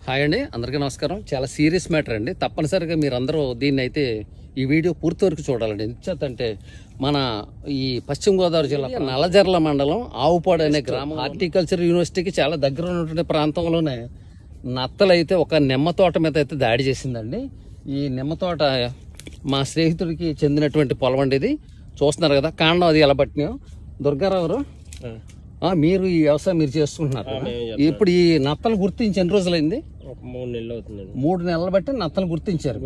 Hi అండి, అందరికీ నమస్కారం. చాలా సీరియస్ మ్యాటర్ అండి. తప్పనిసరిగా మీరందరూ దీన్ని అయితే ఈ వీడియో పూర్తి వరకు చూడాలండి. ఎందుచేతంటే మన ఈ పశ్చిమ గోదావరి జిల్లా నల్లజర్ల మండలం ఆవుపాడు అనే గ్రామం హార్టికల్చర్ యూనివర్సిటీకి చాలా దగ్గర ఉన్నటువంటి ప్రాంతంలోనే నత్తలైతే ఒక నిమ్మ తోట మీద అయితే దాడి చేసిందండి. ఈ నిమ్మ తోట మా స్నేహితుడికి చెందినటువంటి పొలం అండి. ఇది చూస్తున్నారు కదా, కాండం అది ఎలా పట్టినాయో. దుర్గారావు, మీరు ఈ వ్యవసాయం మీరు చేసుకుంటున్నారు. ఇప్పుడు ఈ నత్తలు గుర్తించి ఎన్ని రోజులైంది? 3 నెలలు అవుతుంది. 3 నెలలు బట్టి నత్తలు గుర్తించారు.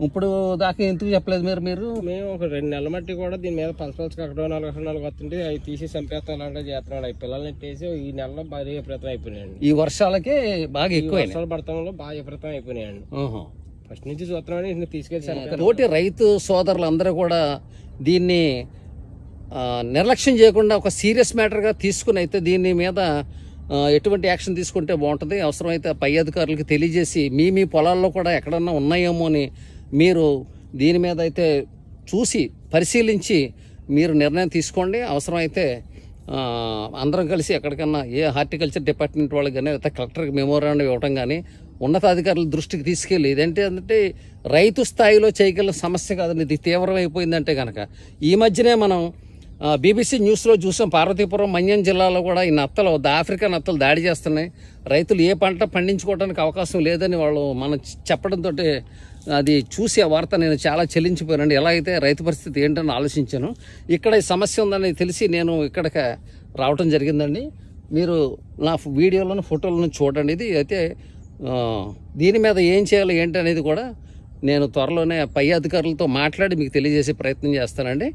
ఇప్పుడు దాకా ఎందుకు చెప్పలేదు మీరు? మేము ఒక 2 నెలల మట్టి కూడా దీని మీద పలసపలసకి అక్కడ 4 వస్తుంటే అవి తీసి చంపేస్తాం అలాంటి చేస్తున్నాడు. అవి పిల్లల్ని ఎట్టేసి ఈ నెలలో బాగా విపరీతం అయిపోయినాయండి. ఈ వర్షాలకే బాగా ఎక్కువ వర్షాలు పడటంలో బాగా విపరీతం అయిపోయినాయండి. ఫస్ట్ నుంచి చూస్తున్నామని తీసుకెళ్లి తోటి రైతు సోదరులందరూ కూడా దీన్ని నిర్లక్ష్యం చేయకుండా ఒక సీరియస్ మ్యాటర్గా తీసుకుని అయితే దీని మీద ఎటువంటి యాక్షన్ తీసుకుంటే బాగుంటుంది. అవసరమైతే పై అధికారులకు తెలియజేసి మీ పొలాల్లో కూడా ఎక్కడన్నా ఉన్నాయేమో అని మీరు దీని మీద అయితే చూసి పరిశీలించి మీరు నిర్ణయం తీసుకోండి. అవసరమైతే అందరం కలిసి ఎక్కడికన్నా హార్టికల్చర్ డిపార్ట్మెంట్ వాళ్ళకి కానీ లేకపోతే కలెక్టర్కి మెమోరాండం ఇవ్వడం కానీ ఉన్నతాధికారుల దృష్టికి తీసుకెళ్ళి ఇదేంటే రైతు స్థాయిలో చేయగల సమస్య కాదండి. ఇది తీవ్రమైపోయిందంటే కనుక ఈ మధ్యనే మనం బీబీసీ న్యూస్లో చూసాం. పార్వతీపురం మన్యం జిల్లాలో కూడా ఈ నత్తలు ఆఫ్రికా నత్తలు దాడి చేస్తున్నాయి. రైతులు ఏ పంట పండించుకోవడానికి అవకాశం లేదని వాళ్ళు మనం చెప్పడంతో అది చూసి ఆ వార్త నేను చాలా చెల్లించిపోయానండి. ఎలా అయితే రైతు పరిస్థితి ఏంటని ఆలోచించాను. ఇక్కడ ఈ సమస్య ఉందని తెలిసి నేను ఇక్కడికి రావటం జరిగిందండి. మీరు నా వీడియోలను ఫోటోలను చూడండి. ఇది అయితే దీని మీద ఏం చేయాలి ఏంటి అనేది కూడా నేను త్వరలోనే పై అధికారులతో మాట్లాడి మీకు తెలియజేసే ప్రయత్నం చేస్తానండి.